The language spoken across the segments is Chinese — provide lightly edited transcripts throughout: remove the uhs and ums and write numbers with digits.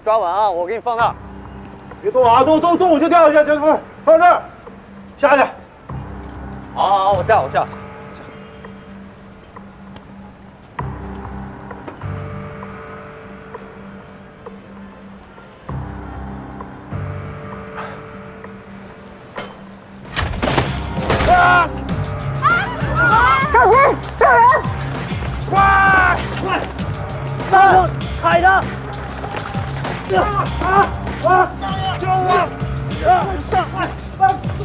抓稳啊！我给你放那儿。别动啊！动我就掉下去，不是放这儿，下去。好，我下。啊！上去救人！快！大手踩着！救我！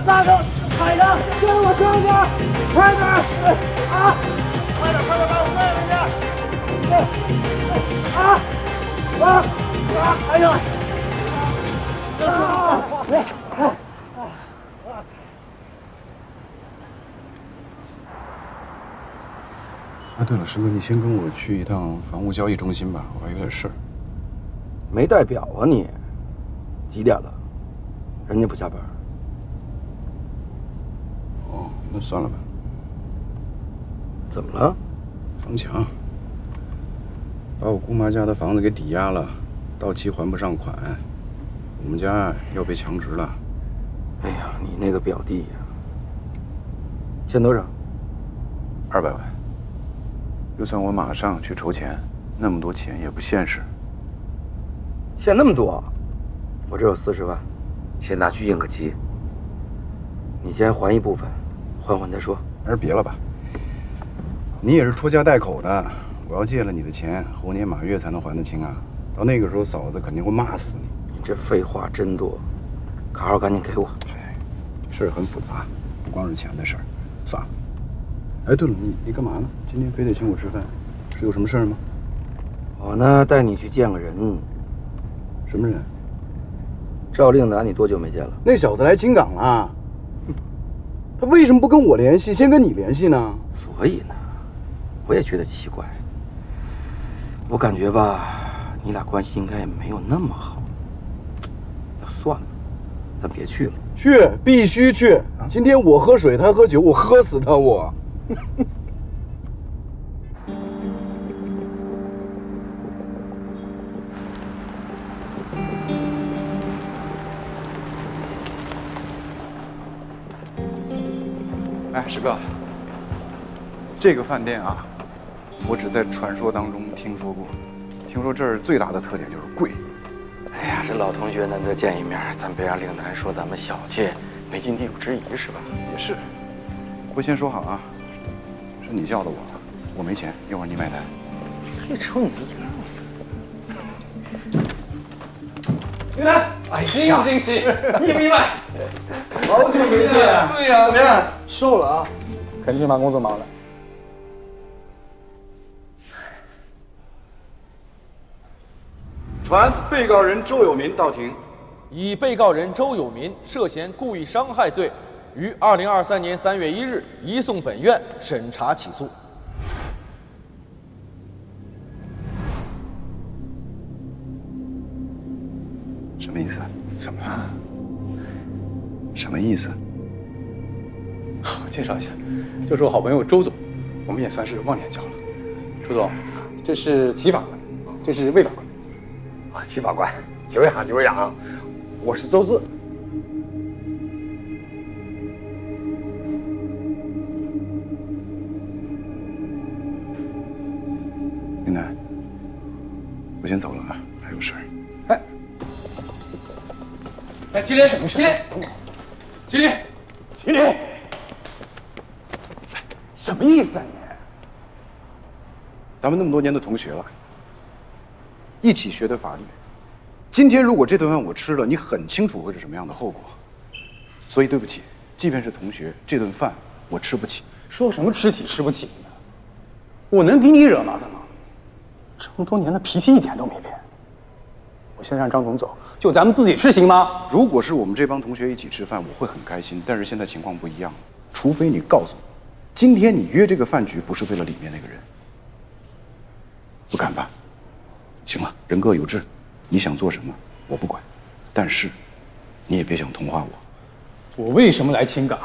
大手踩着！救我！快点！啊！快点把我带回去！哎呦！啊，对了，师哥，你先跟我去一趟房屋交易中心吧，我还有点事儿。没带表啊你？几点了？人家不下班。哦，那算了吧。怎么了？房强把我姑妈家的房子给抵押了，到期还不上款，我们家要被强殖了。哎呀，你那个表弟呀，欠多少？200万。就算我马上去筹钱，那么多钱也不现实。欠那么多？我这有40万，先拿去应个急。你先还一部分，还再说。还是别了吧。你也是拖家带口的，我要借了你的钱，猴年马月才能还得清啊！到那个时候，嫂子肯定会骂死你。你这废话真多，卡号赶紧给我。哎，事儿很复杂，不光是钱的事儿。算了。哎，对了，你干嘛呢？今天非得请我吃饭，是有什么事儿吗？我呢，带你去见个人。什么人？赵令达，你多久没见了？那小子来金港了。他为什么不跟我联系，先跟你联系呢？所以呢，我也觉得奇怪。我感觉吧，你俩关系应该也没有那么好。算了，咱别去了。去，必须去！今天我喝水，他喝酒，我喝死他！我。哎，石哥，这个饭店啊，我只在传说当中听说过。听说这儿最大的特点就是贵。哎呀，这老同学难得见一面，咱别让令南说咱们小气，没尽地主之谊是吧？也是。不过先说好啊，是你叫的我没钱，一会儿你买单。这瞅你这样。云南，哎，真有惊喜，你明白？好久没见。对呀，怎么样？瘦了啊，肯定是把工作忙了。传被告人周有民到庭。以被告人周有民涉嫌故意伤害罪，于2023年3月1日移送本院审查起诉。什么意思？怎么了？什么意思？好，介绍一下，就是我好朋友周总，我们也算是忘年交了。周总，这是齐法官，这是魏法官。啊，齐法官，久仰，我是周志。林楠，我先走了啊，还有事儿。哎，麒麟，什么意思啊你？咱们那么多年的同学了，一起学的法律。今天如果这顿饭我吃了，你很清楚会是什么样的后果。所以对不起，即便是同学，这顿饭我吃不起。说什么吃起吃不起呢？我能给你惹麻烦吗？这么多年的脾气一点都没变。我先让张总走，就咱们自己吃行吗？如果是我们这帮同学一起吃饭，我会很开心。但是现在情况不一样，除非你告诉我，今天你约这个饭局不是为了里面那个人。不敢办。行了，人各有志，你想做什么我不管，但是你也别想同化我。我为什么来青港？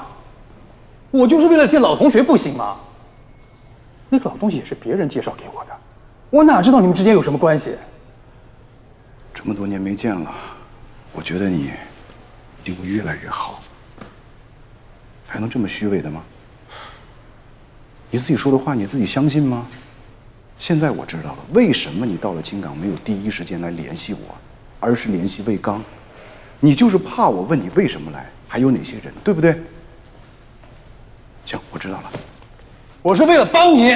我就是为了见老同学，不行吗？那个老东西也是别人介绍给我的，我哪知道你们之间有什么关系？这这么多年没见了，我觉得你一定会越来越好。还能这么虚伪的吗？你自己说的话，你自己相信吗？现在我知道了，为什么你到了青港没有第一时间来联系我，而是联系魏刚？你就是怕我问你为什么来，还有哪些人，对不对？行，我知道了。我是为了帮你。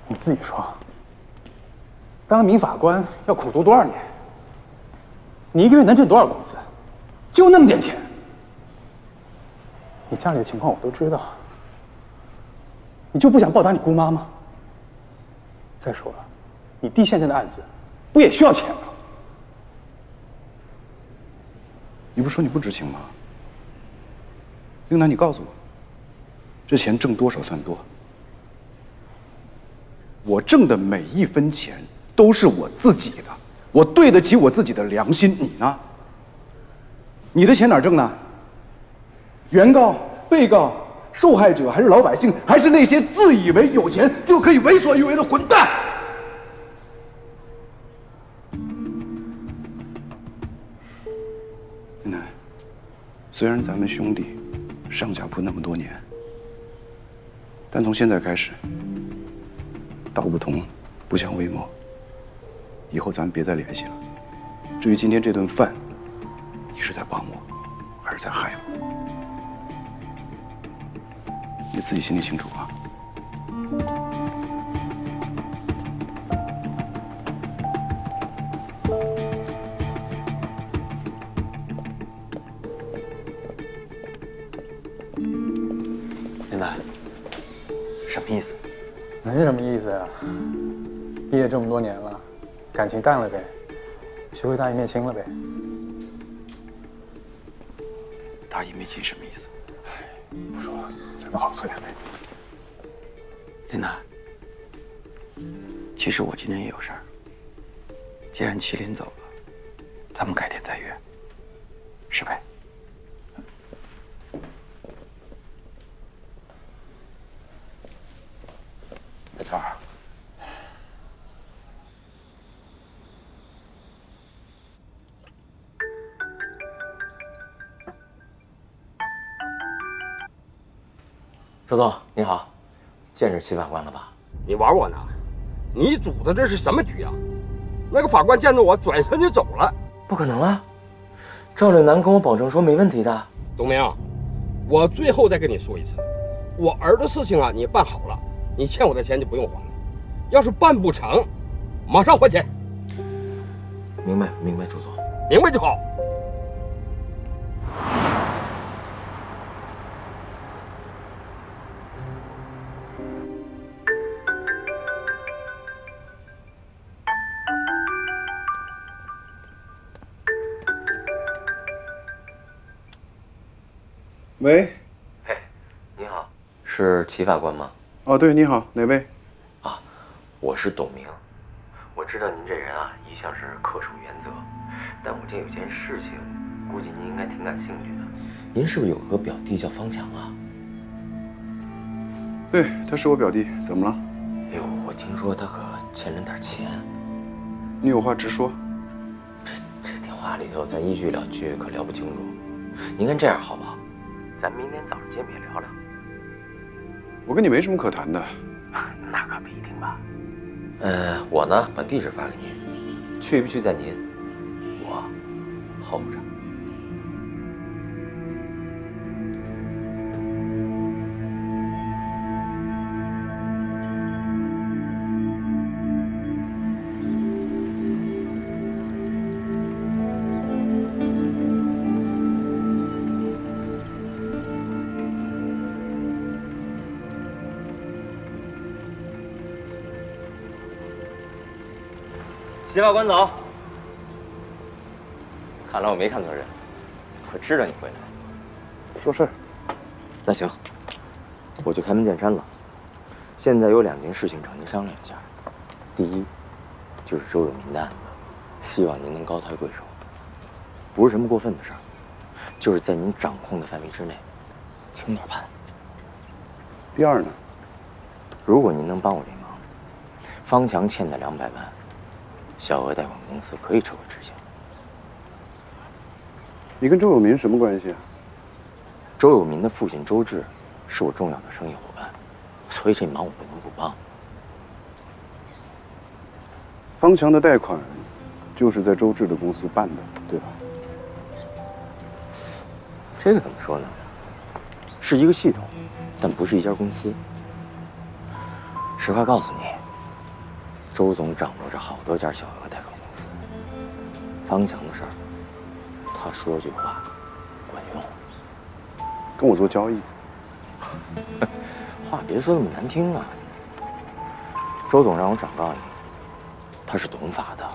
你自己说，当名法官要苦读多少年？你一个月能挣多少工资？就那么点钱。你家里的情况我都知道，你就不想报答你姑妈吗？再说了，你弟现在的案子不也需要钱吗？你不是说你不知情吗？英男，你告诉我，这钱挣多少算多？我挣的每一分钱都是我自己的，我对得起我自己的良心。你呢？你的钱哪儿挣呢？原告、被告、受害者，还是老百姓，还是那些自以为有钱就可以为所欲为的混蛋？英男，虽然咱们兄弟上下铺那么多年，但从现在开始，道不同，不相为谋。以后咱们别再联系了。至于今天这顿饭，你是在帮我，还是在害我？你自己心里清楚啊。林楠，什么意思？能是什么意思呀？毕业这么多年了，感情淡了呗，学会大义灭亲了呗。大义灭亲什么意思？不说了，咱们好好喝两杯。林楠，其实我今天也有事儿。既然麒麟走了，咱们改天再约，是呗？没错。周总你好，见着齐法官了吧？你玩我呢？你组的这是什么局啊？那个法官见着我转身就走了。不可能啊！赵岭南跟我保证说没问题的。董明，我最后再跟你说一次，我儿的事情啊，你办好了，你欠我的钱就不用还了。要是办不成，马上还钱。明白，明白，朱总。明白就好。喂，嘿，你好，是齐法官吗？哦，对，你好，哪位？啊，我是董明。我知道您这人啊，一向是恪守原则，但我这有件事情，估计您应该挺感兴趣的。您是不是有个表弟叫方强啊？对，他是我表弟，怎么了？哎呦，我听说他可欠人点钱。你有话直说。这电话里头咱一句两句可聊不清楚。您看这样好不好？咱明天早上见面聊聊。我跟你没什么可谈的。那可不一定吧。我呢把地址发给您，去不去在您，我候着。齐法官走。看来我没看错人，我知道你会来。说事儿。那行，我就开门见山了。现在有2件事情找您商量一下。第一，就是周有民的案子，希望您能高抬贵手，不是什么过分的事儿，就是在您掌控的范围之内，轻点判。第二呢？如果您能帮我这忙，方强欠的200万，小额贷款公司可以撤回执行。你跟周有民什么关系啊？周有民的父亲周志是我重要的生意伙伴，所以这忙我不能不帮。方强的贷款就是在周志的公司办的，对吧？这个怎么说呢？是一个系统，但不是一家公司。实话告诉你，周总掌握着好多家小额贷款公司。方强的事儿，他说句话管用。跟我做交易？话别说那么难听啊。周总让我转告你，他是懂法的。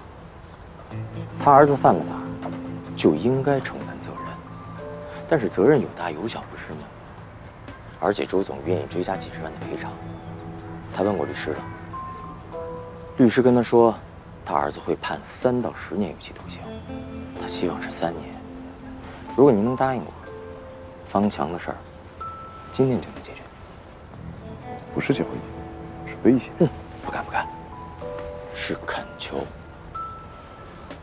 他儿子犯了法，就应该承担责任，但是责任有大有小，不是吗？而且周总愿意追加几十万的赔偿。他问过律师了，律师跟他说，他儿子会判3到10年有期徒刑，他希望是3年。如果您能答应我，方强的事儿今天就能解决。不是交易，是威胁。不敢不敢，是恳求。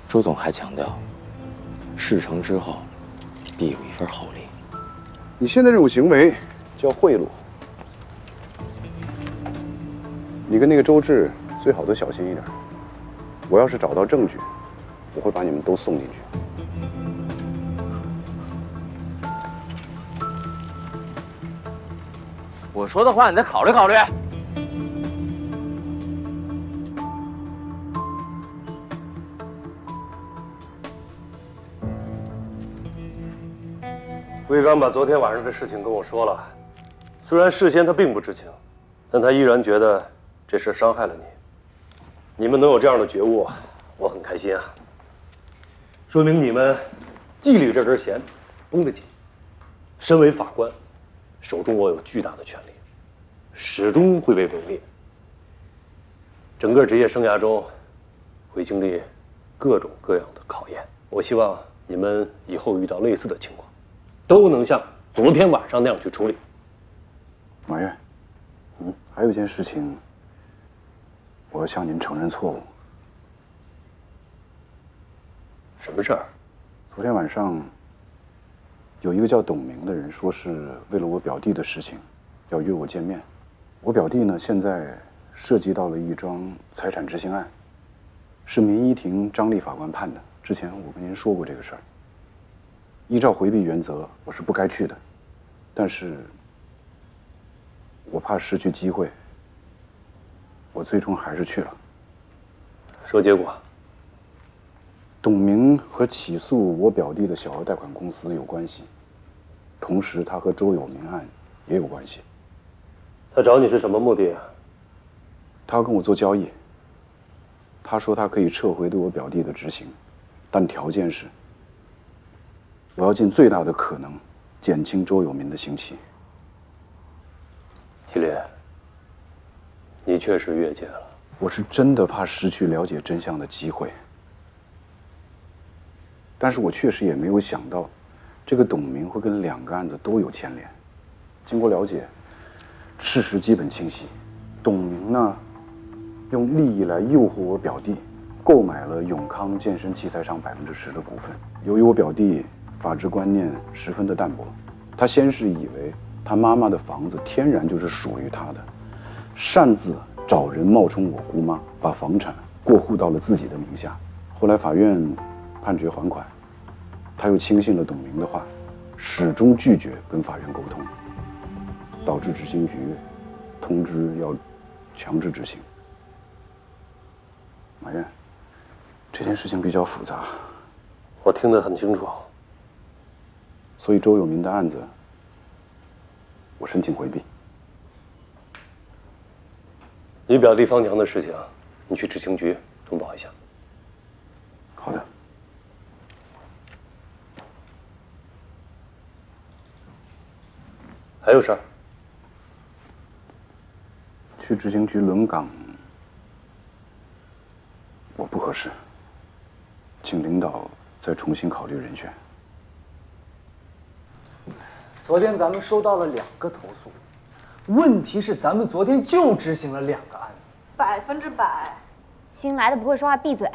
周总还强调，事成之后必有一份厚利。你现在这种行为叫贿赂。你跟那个周志最好都小心一点。我要是找到证据，我会把你们都送进去。我说的话你再考虑考虑。魏刚把昨天晚上的事情跟我说了，虽然事先他并不知情，但他依然觉得这事伤害了你。你们能有这样的觉悟，我很开心啊，说明你们纪律这根弦绷得紧。身为法官，手中握有巨大的权力，始终会被围猎。整个职业生涯中，会经历各种各样的考验。我希望你们以后遇到类似的情况，都能像昨天晚上那样去处理。马院，还有一件事情，我要向您承认错误。什么事儿？昨天晚上，有一个叫董明的人说是为了我表弟的事情，要约我见面。我表弟呢，现在涉及到了一桩财产执行案，是民一庭张丽法官判的。之前我跟您说过这个事儿。依照回避原则，我是不该去的，但是我怕失去机会，我最终还是去了。说结果。董明和起诉我表弟的小额贷款公司有关系，同时他和周有民案也有关系。他找你是什么目的啊？他要跟我做交易。他说他可以撤回对我表弟的执行，但条件是我要尽最大的可能减轻周有民的刑期。祁烈，你确实越界了。我是真的怕失去了解真相的机会，但是我确实也没有想到，这个董明会跟2个案子都有牵连。经过了解，事实基本清晰。董明呢，用利益来诱惑我表弟，购买了永康健身器材厂10%的股份。由于我表弟法治观念十分的淡薄，他先是以为他妈妈的房子天然就是属于他的，擅自找人冒充我姑妈，把房产过户到了自己的名下。后来法院判决还款，他又轻信了董明的话，始终拒绝跟法院沟通，导致执行局通知要强制执行。马院，这件事情比较复杂，我听得很清楚。所以周有民的案子，我申请回避。你表弟方强的事情，你去执行局通报一下。好的。还有事儿？去执行局轮岗，我不合适，请领导再重新考虑人选。昨天咱们收到了2个投诉，问题是咱们昨天就执行了2个案子100%。新来的不会说话，闭嘴。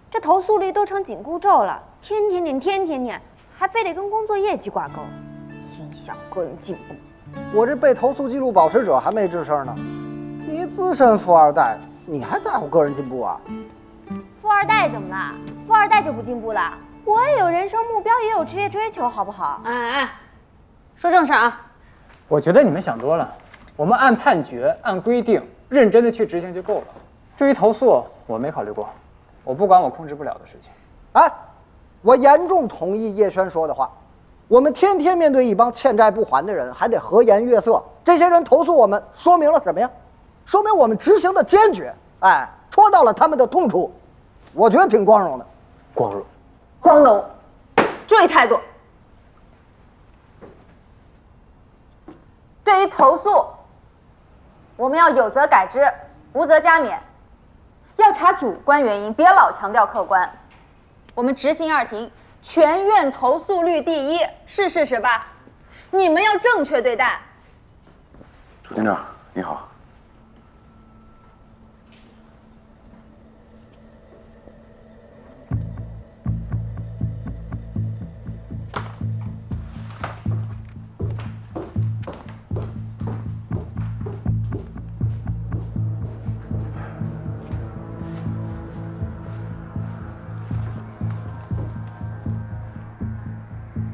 这投诉率都成紧箍咒了，天天念，还非得跟工作业绩挂钩，影响个人进步。我这被投诉记录保持者还没吱声呢，你资深富二代，你还在乎个人进步啊？富二代怎么了？富二代就不进步了？我也有人生目标，也有职业追求，好不好？哎，说正事啊！我觉得你们想多了，我们按判决、按规定认真的去执行就够了。至于投诉，我没考虑过，我不管我控制不了的事情。哎，我严重同意叶轩说的话。我们天天面对一帮欠债不还的人，还得和颜悦色。这些人投诉我们，说明了什么呀？说明我们执行的坚决，哎，戳到了他们的痛处。我觉得挺光荣的。光荣，注意态度。对于投诉，我们要有责改之，无责加勉。要查主观原因，别老强调客观。我们执行2庭。全院投诉率第1，是事实吧？你们要正确对待。朱厅长，你好。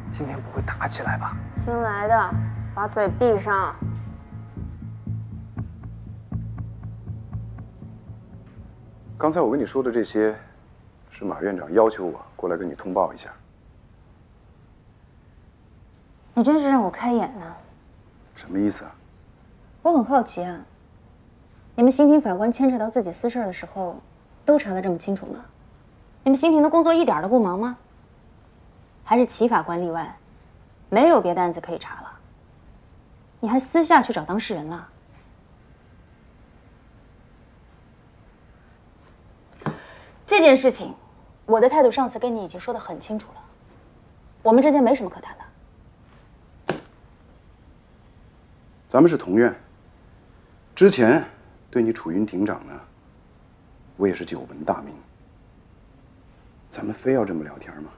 今天不会打起来吧？新来的，把嘴闭上。刚才我跟你说的这些，是马院长要求我过来跟你通报一下。你真是让我开眼呢。什么意思啊？我很好奇啊，你们刑庭法官牵扯到自己私事的时候，都查得这么清楚吗？你们刑庭的工作一点都不忙吗？还是齐法官例外，没有别的案子可以查了。你还私下去找当事人了？这件事情，我的态度上次跟你已经说得很清楚了，我们之间没什么可谈的。咱们是同院，之前对你楚云庭长呢，我也是久闻大名。咱们非要这么聊天吗？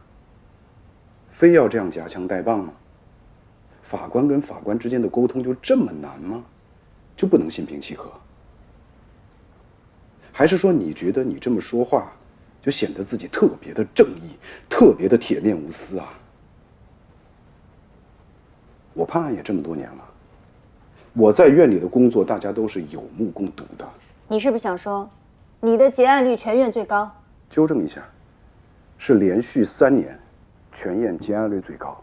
非要这样夹枪带棒吗？法官跟法官之间的沟通就这么难吗？就不能心平气和？还是说你觉得你这么说话，就显得自己特别的正义，特别的铁面无私啊？我判案也这么多年了，我在院里的工作大家都是有目共睹的。你是不是想说，你的结案率全院最高？纠正一下，是连续3年。全院结案率最高。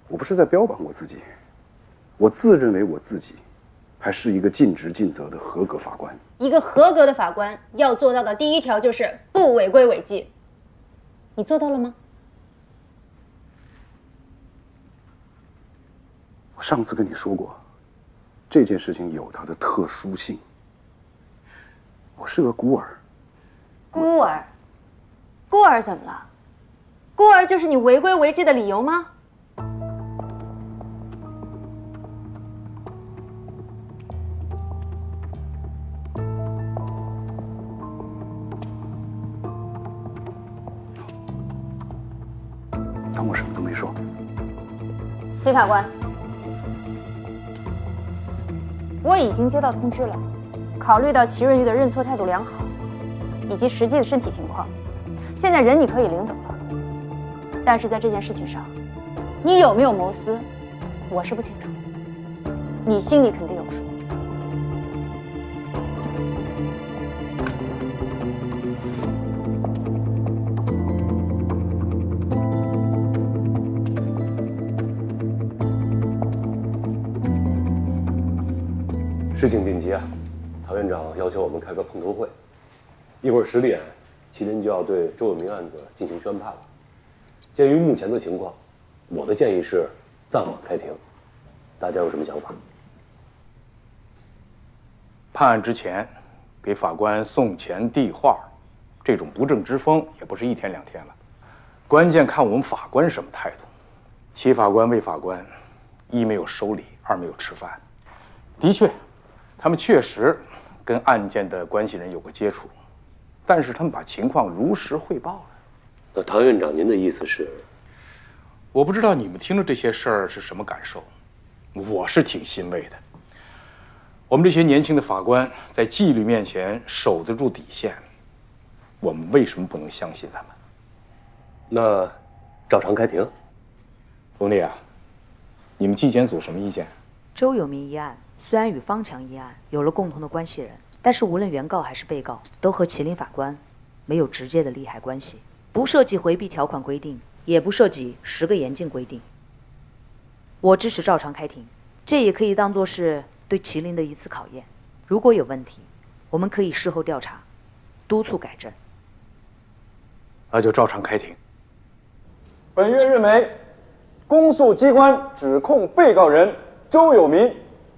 我不是在标榜我自己，我自认为我自己还是一个尽职尽责的合格法官。一个合格的法官要做到的第1条就是不违规违纪，你做到了吗？我上次跟你说过，这件事情有它的特殊性。我是个孤儿。孤儿？孤儿怎么了？孤儿就是你违规违纪的理由吗？当我什么都没说。齐法官，我已经接到通知了，考虑到齐润玉的认错态度良好，以及实际的身体情况，现在人你可以领走了。但是在这件事情上，你有没有谋私，我是不清楚，你心里肯定有数。事情紧急啊，唐院长要求我们开个碰头会，一会儿10点，麒麟就要对周有明案子进行宣判了。鉴于目前的情况，我的建议是暂缓开庭。大家有什么想法？判案之前，给法官送钱递话，这种不正之风也不是1天2天了。关键看我们法官什么态度。齐法官、魏法官，一没有收礼，二没有吃饭。的确，他们确实跟案件的关系人有过接触，但是他们把情况如实汇报了。那唐院长，您的意思是？我不知道你们听了这些事儿是什么感受，我是挺欣慰的。我们这些年轻的法官在纪律面前守得住底线，我们为什么不能相信他们？那照常开庭。冯丽啊，你们纪检组什么意见？周有明一案虽然与方强一案有了共同的关系人，但是无论原告还是被告都和麒麟法官没有直接的利害关系，不涉及回避条款规定，也不涉及10个严禁规定。我支持照常开庭，这也可以当作是对麒麟的一次考验。如果有问题，我们可以事后调查，督促改正。那就照常开庭。本院认为，公诉机关指控被告人周有民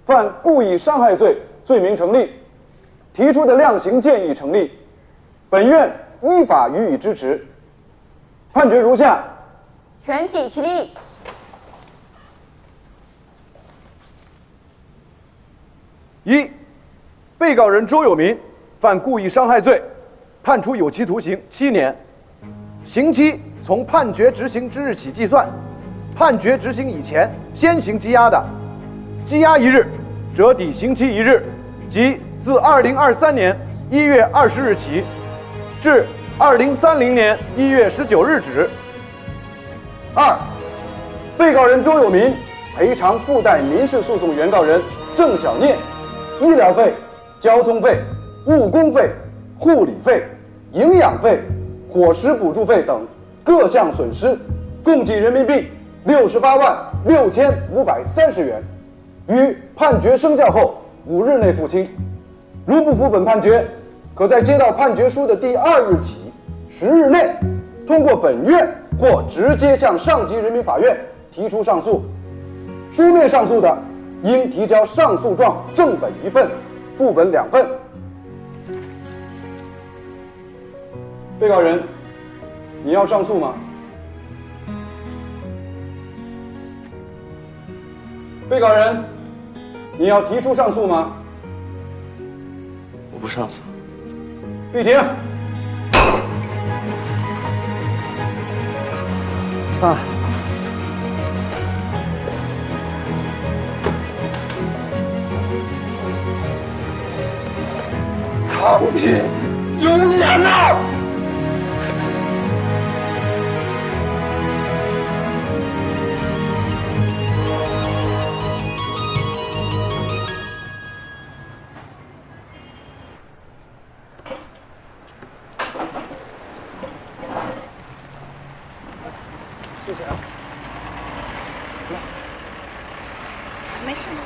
犯故意伤害罪，罪名成立，提出的量刑建议成立，本院依法予以支持。判决如下：全体起立。一、被告人周有民犯故意伤害罪，判处有期徒刑7年，刑期从判决执行之日起计算。判决执行以前先行羁押的，羁押1日，折抵刑期1日，即自2023年1月20日起至2030年1月19日止。2、被告人周有民赔偿附带民事诉讼原告人郑小聂医疗费、交通费、误工费、护理费、营养费、伙食补助费等各项损失，共计人民币686530元，于判决生效后5日内付清。如不服本判决，可在接到判决书的第2日起10日内，通过本院或直接向上级人民法院提出上诉。书面上诉的，应提交上诉状正本1份，副本2份。被告人，你要上诉吗？被告人，你要提出上诉吗？我不上诉。闭庭。啊，苍天有眼呐！谢谢啊。没事没事。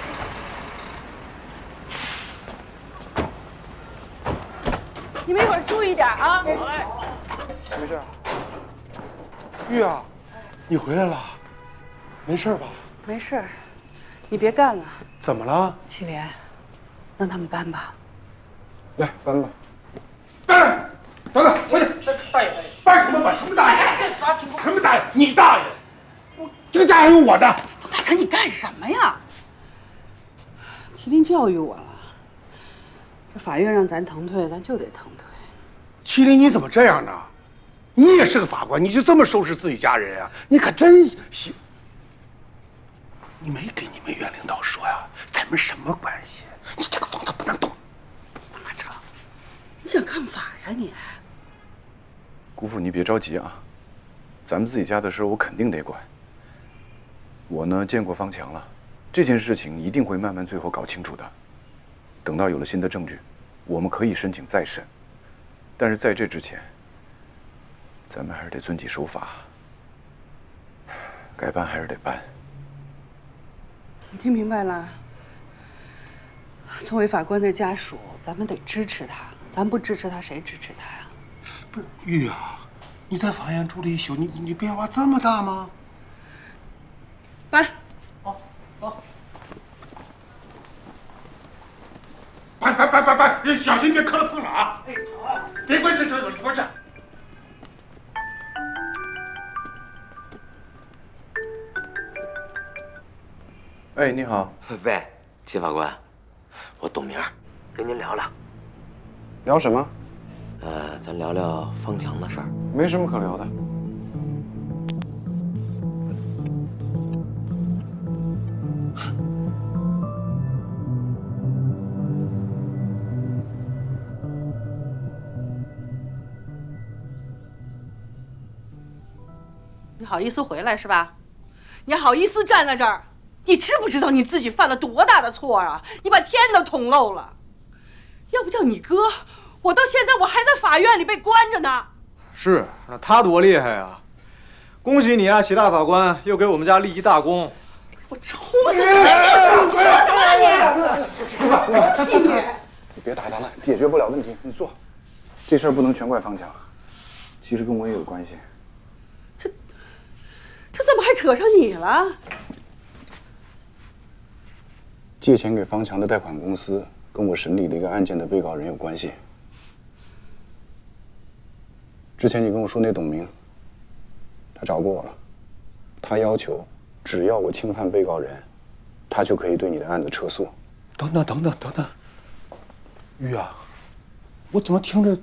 你们一会儿注意点啊！好嘞。没事。玉啊，你回来了，没事吧？没事，你别干了。怎么了？祁连，让他们搬吧。来，搬吧。等等，回去！大爷，搬什么搬？什么大爷？这啥情况？什么大爷？你大爷！这个家还有我的。冯大成，你干什么呀？麒麟教育我了，这法院让咱腾退，咱就得腾退。麒麟，你怎么这样呢？你也是个法官，你就这么收拾自己家人啊？你可真行！你没给你们院领导说呀？咱们什么关系？你这个房子不能动。冯大成，你想干法呀你？姑父，你别着急啊，咱们自己家的事我肯定得管。我呢见过方强了，这件事情一定会慢慢最后搞清楚的。等到有了新的证据，我们可以申请再审。但是在这之前，咱们还是得遵纪守法，该办还是得办。你听明白了？作为法官的家属，咱们得支持他，咱不支持他，谁支持他呀？不是玉啊，你在法院住了一宿，你变化这么大吗？搬。好，走。搬，你小心别磕了碰了啊！哎，好啊。别关这里边去。哎，你好。喂，秦法官，我董明，跟您聊聊。聊什么？咱聊聊方强的事儿。没什么可聊的。你好意思回来是吧？你好意思站在这儿？你知不知道你自己犯了多大的错啊？你把天都捅漏了。要不叫你哥，我到现在我还在法院里被关着呢。是，那他多厉害啊！恭喜你啊，齐大法官，又给我们家立一大功。我抽死你！你说什么你？不信你！你别打他了，解决不了问题，你坐。这事儿不能全怪方强，其实跟我也有关系。这怎么还扯上你了？借钱给方强的贷款公司跟我审理的一个案件的被告人有关系。之前你跟我说那董明，他找过我了，他要求只要我轻判被告人，他就可以对你的案子撤诉。等等，玉啊，我怎么听着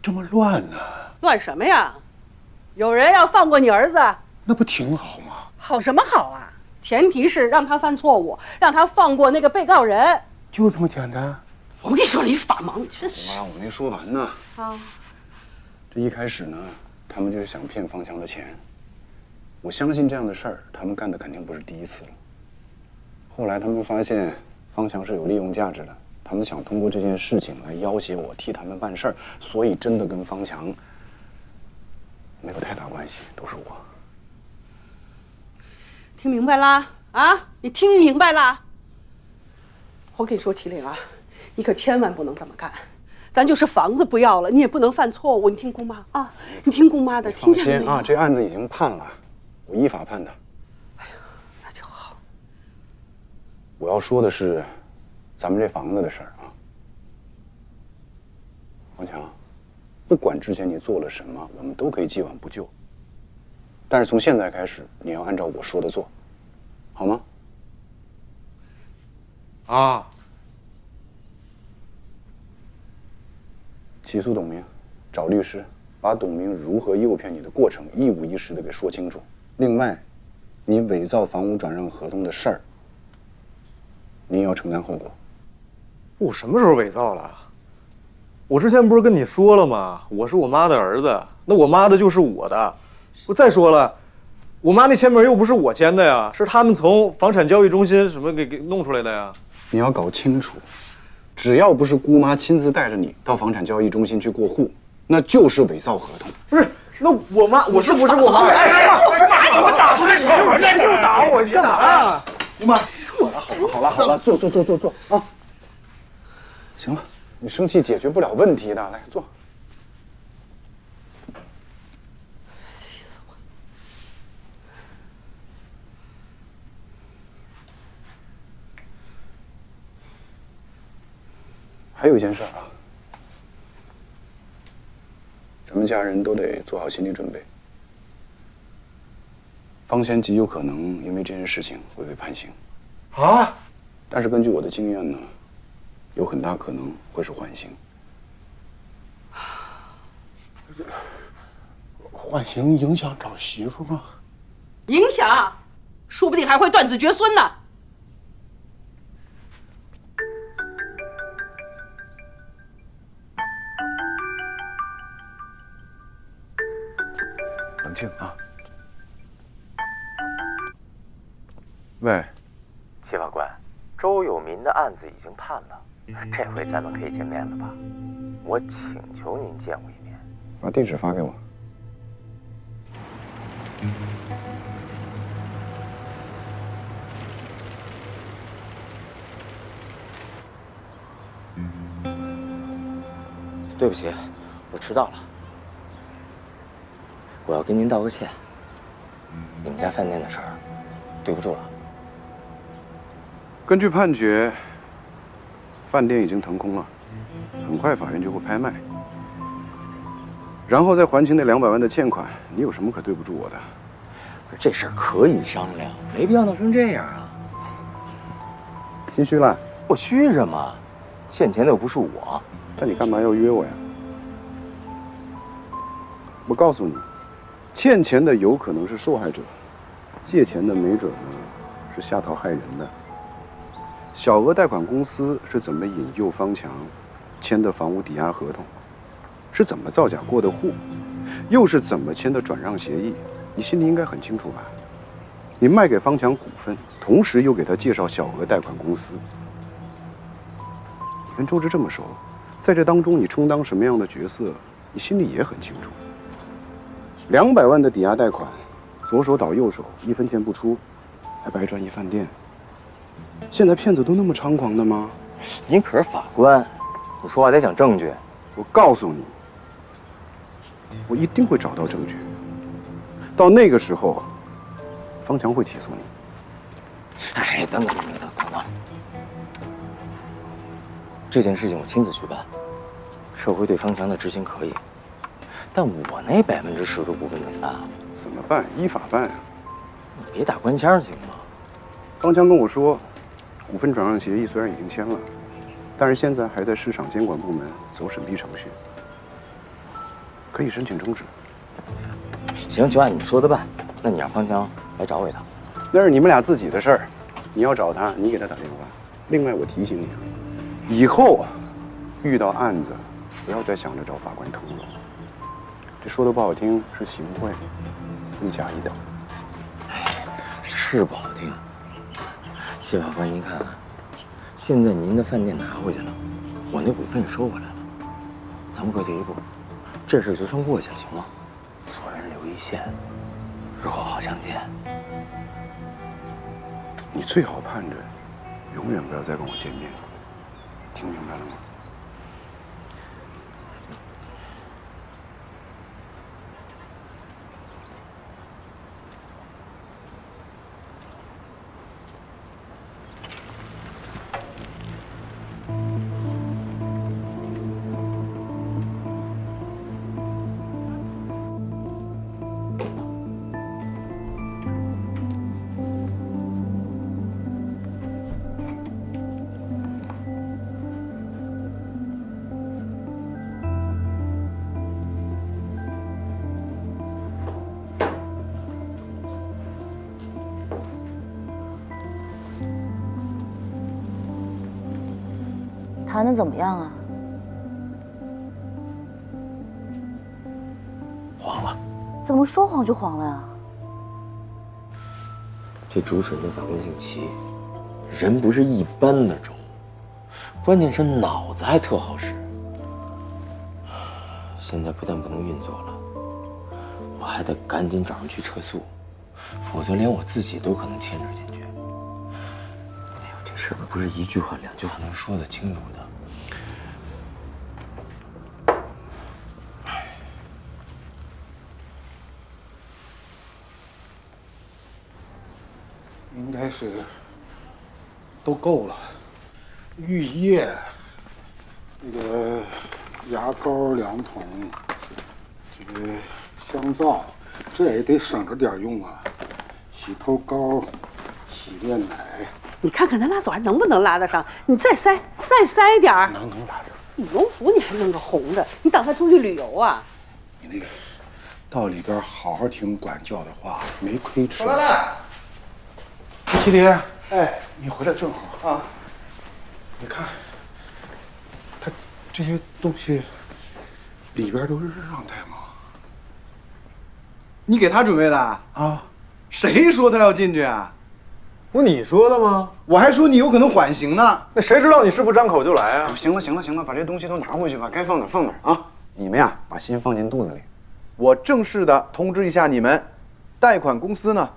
这么乱呢？乱什么呀？有人要放过你儿子，那不挺好吗？好什么好啊？前提是让他犯错误，让他放过那个被告人，就这么简单。我跟你说了一法盲，真是。妈，我没说完呢。啊，这一开始呢，他们就是想骗方强的钱。我相信这样的事儿，他们干的肯定不是第一次了。后来他们发现方强是有利用价值的，他们想通过这件事情来要挟我，替他们办事儿，所以真的跟方强没有太大关系，都是我。听明白啦？啊，你听明白啦？我跟你说，麒麟啊，你可千万不能这么干。咱就是房子不要了，你也不能犯错误。你听姑妈啊，你听姑妈的，听见没有？放心啊，这案子已经判了，我依法判的。哎呀，那就好。我要说的是，咱们这房子的事儿啊，王强，不管之前你做了什么，我们都可以既往不咎。但是从现在开始，你要按照我说的做，好吗？啊！起诉董明，找律师，把董明如何诱骗你的过程一五一十的给说清楚。另外，你伪造房屋转让合同的事儿，你也要承担后果。我什么时候伪造了？我之前不是跟你说了吗？我是我妈的儿子，那我妈的就是我的。我再说了，我妈那签名又不是我签的呀，是他们从房产交易中心什么给弄出来的呀。你要搞清楚，只要不是姑妈亲自带着你到房产交易中心去过户，那就是伪造合同。不是，那我妈，我是不是我妈？我打出来什么？你就打我，你干嘛呀？姑妈，说了，好了，坐啊！行了，你生气解决不了问题的，来坐。还有一件事啊，咱们家人都得做好心理准备。方贤极有可能因为这件事情会被判刑，啊！但是根据我的经验呢，有很大可能会是缓刑。缓刑影响找媳妇吗？影响，说不定还会断子绝孙呢。冷静啊！喂，齐法官，周有民的案子已经判了，这回咱们可以见面了吧？我请求您见我一面。把地址发给我。对不起，我迟到了。我要跟您道个歉。你们家饭店的事儿，对不住了。根据判决，饭店已经腾空了，很快法院就会拍卖，然后再还清那200万的欠款。你有什么可对不住我的？这事儿可以商量，没必要闹成这样啊。心虚了？我虚什么？欠钱的又不是我。那你干嘛要约我呀？我告诉你，欠钱的有可能是受害者，借钱的没准呢是下套害人的。小额贷款公司是怎么引诱方强签的房屋抵押合同，是怎么造假过的户，又是怎么签的转让协议，你心里应该很清楚吧？你卖给方强股份，同时又给他介绍小额贷款公司。你跟周芷这么熟，在这当中你充当什么样的角色，你心里也很清楚。200万的抵押贷款，左手倒右手，1分钱不出，还白赚一饭店。现在骗子都那么猖狂的吗？您可是法官，你说话得讲证据。我告诉你，我一定会找到证据。到那个时候，方强会起诉你。哎，等等，这件事情我亲自去办，社会对方强的执行可以，但我那10%的股份怎么办？怎么办？依法办啊！你别打官腔行吗？方强跟我说，股份转让协议虽然已经签了，但是现在还在市场监管部门走审批程序，可以申请终止。行，就按你说的办。那你让方强来找我一趟。那是你们俩自己的事儿，你要找他，你给他打电话。另外，我提醒你啊，以后遇到案子，不要再想着找法官通融。这说的不好听，是行贿，罪加一等。是不好听。谢法官，您看，现在您的饭店拿回去了，我那股份也收回来了，咱们各退一步，这事就算过去了，行吗？做人留一线，日后好相见。你最好盼着，永远不要再跟我见面，听明白了吗？谈得怎么样啊？黄了。怎么说黄就黄了呀？这主审的法官姓齐，人不是一般的周，关键是脑子还特好使。现在不但不能运作了，我还得赶紧找人去撤诉，否则连我自己都可能牵扯进去。哎呦，这事儿不是一句话2句话能说得清楚的。应该是都够了，浴液，那个牙膏2桶，这个香皂，这也得省着点用啊。洗头膏、洗面奶，你看看他拉走还能不能拉得上？你再塞点儿。能拉上。羽绒服你还弄个红的，你打算出去旅游啊？你那个到里边好好听管教的话，没亏吃。来，麒麟，哎，你回来正好啊。你看，他这些东西里边都是让带吗？你给他准备的啊？谁说他要进去啊？不你说的吗？我还说你有可能缓刑呢。那谁知道你是不是张口就来啊？行了，把这东西都拿回去吧，该放哪放哪啊！你们呀，把心放进肚子里。我正式的通知一下你们，贷款公司呢，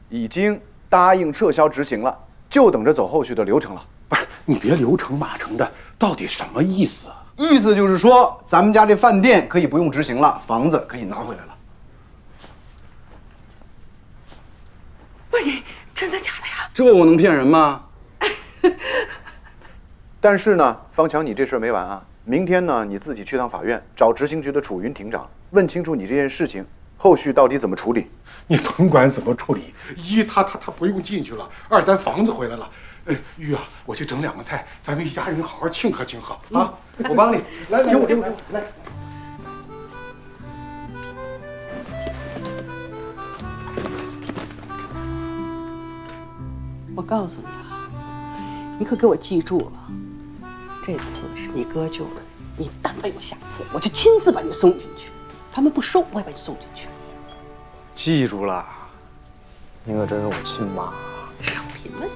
已经答应撤销执行了，就等着走后续的流程了。不是，你别流程马程的，到底什么意思？意思就是说，咱们家这饭店可以不用执行了，房子可以拿回来了。不是你真的假的呀？这我能骗人吗？但是呢，方强，你这事儿没完啊！明天呢，你自己去趟法院，找执行局的楚云庭长，问清楚你这件事情后续到底怎么处理。你甭管怎么处理，一他不用进去了，二咱房子回来了，玉啊，我去整2个菜，咱们一家人好好庆贺庆贺啊！我帮你，来，给我来。我告诉你啊，你可给我记住了，这次是你哥救的，你但凡有下次，我就亲自把你送进去。他们不收，我也把你送进去。记住了，您可真是我亲妈。少贫问。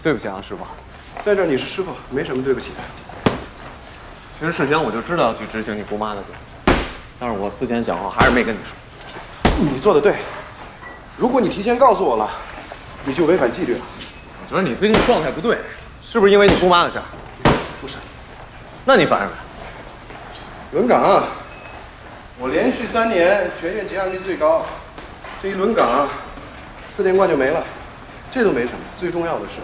对不起啊，师傅。在这儿你是师傅，没什么对不起的。其实事先我就知道要去执行你姑妈的点，但是我思前想后，还是没跟你说。你做的对，如果你提前告诉我了，你就违反纪律了。我觉得你最近状态不对，是不是因为你姑妈的事儿？不是。那你烦什么？轮岗啊，我连续3年全院结案率最高，这一轮岗4连冠就没了，这都没什么。最重要的是，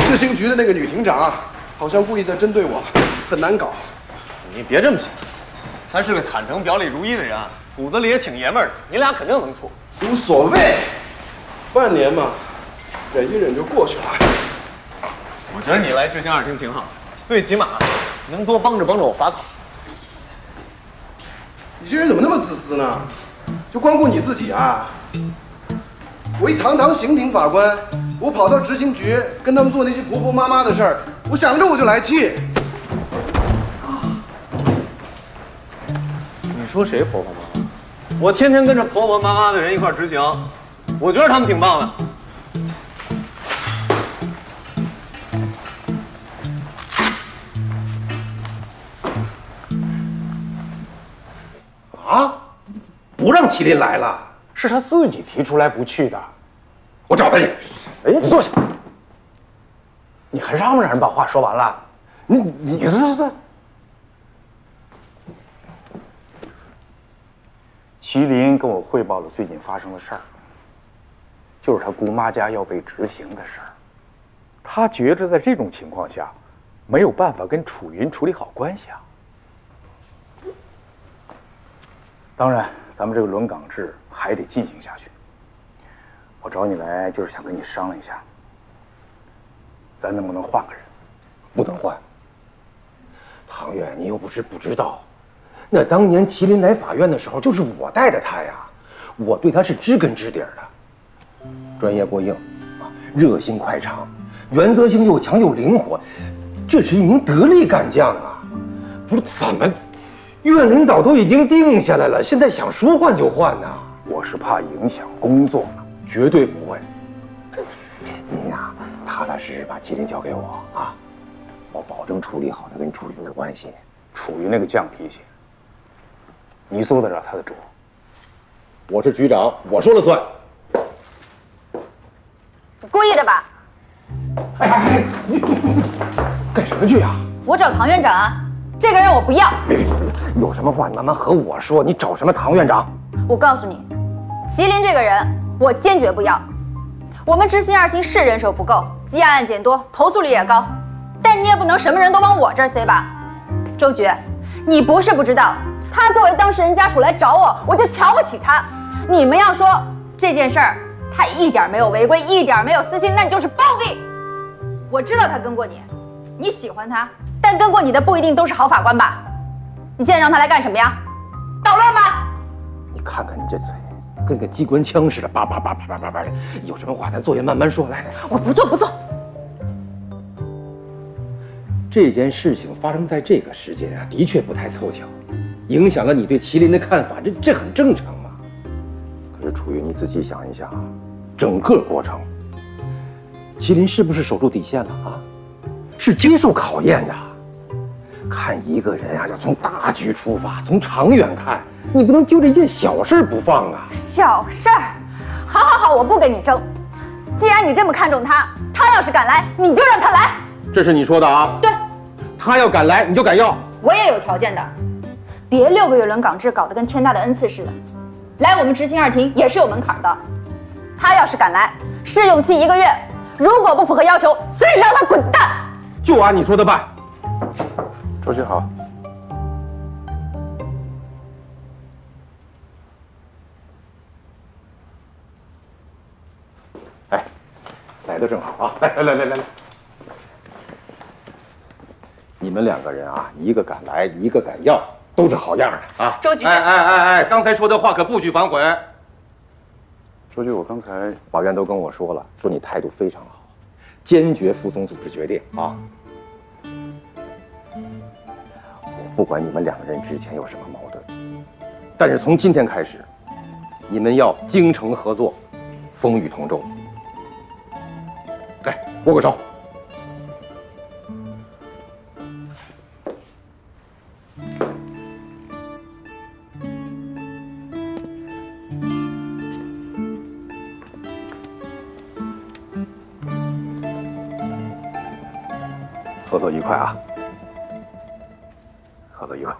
执行局的那个女庭长好像故意在针对我，很难搞。你别这么想，他是个坦诚表里如一的人，骨子里也挺爷们儿的，你俩肯定能处。无所谓，半年嘛，忍一忍就过去了。我觉得你来执行2厅挺好的，最起码能多帮着我法考。你这人怎么那么自私呢？就光顾你自己啊！我一堂堂刑庭法官，我跑到执行局跟他们做那些婆婆妈妈的事儿，我想着我就来气。你说谁婆婆妈妈？我天天跟着婆婆妈妈的人一块执行，我觉得他们挺棒的。啊？不让麒麟来了？是他自己提出来不去的。我找他去。哎，你坐下。你还让不让人把话说完了？你是。麒麟跟我汇报了最近发生的事儿，就是他姑妈家要被执行的事儿。他觉着在这种情况下，没有办法跟楚云处理好关系啊。当然，咱们这个轮岗制还得进行下去。我找你来就是想跟你商量一下，咱能不能换个人？不能换。唐远，你又不是不知道，那当年麒麟来法院的时候，就是我带的他呀，我对他是知根知底的，专业过硬，热心快肠，原则性又强又灵活，这是一名得力干将啊！不是怎么？院领导都已经定下来了，现在想说换就换呐！我是怕影响工作，绝对不会。你呀，踏踏实实把麒麟交给我啊，我保证处理好他跟楚云的关系。楚云那个犟脾气，你做得了他的主？我是局长，我说了算。你故意的吧？哎，你干什么去啊？我找唐院长啊，这个人我不要。别，有什么话你慢慢和我说。你找什么唐院长？我告诉你，麒麟这个人我坚决不要。我们执行2厅是人手不够，积压案件多，投诉率也高，但你也不能什么人都往我这儿塞吧？周局，你不是不知道，他作为当事人家属来找我，我就瞧不起他。你们要说这件事儿他一点没有违规，一点没有私心，那你就是暴力。我知道他跟过你，你喜欢他，但跟过你的不一定都是好法官吧？你现在让他来干什么呀？捣乱吧！你看看你这嘴，跟个机关枪似的，叭叭叭叭叭叭叭的。有什么话咱坐下慢慢说。来，我不做不做。这件事情发生在这个时间啊，的确不太凑巧，影响了你对麒麟的看法，这很正常嘛。可是楚云，你仔细想一想啊，整个过程，麒麟是不是守住底线了啊？是接受考验的。看一个人啊，要从大局出发，从长远看，你不能就这一件小事不放啊。小事儿，好好好，我不跟你争。既然你这么看重他，他要是敢来，你就让他来。这是你说的啊？对，他要敢来，你就敢要。我也有条件的，别6个月轮岗制搞得跟天大的恩赐似的。来我们执行二庭也是有门槛的。他要是敢来，试用期1个月，如果不符合要求，随时让他滚蛋。就按你说的办。周局好。哎，来的正好啊！来，你们2个人啊，一个敢来，一个敢要，都是好样的啊！周局，刚才说的话可不许反悔。周局，我刚才法院都跟我说了，说你态度非常好，坚决服从组织决定啊！我不管你们2个人之前有什么矛盾，但是从今天开始，你们要精诚合作，风雨同舟。来，握个手。合作愉快啊！合作愉快。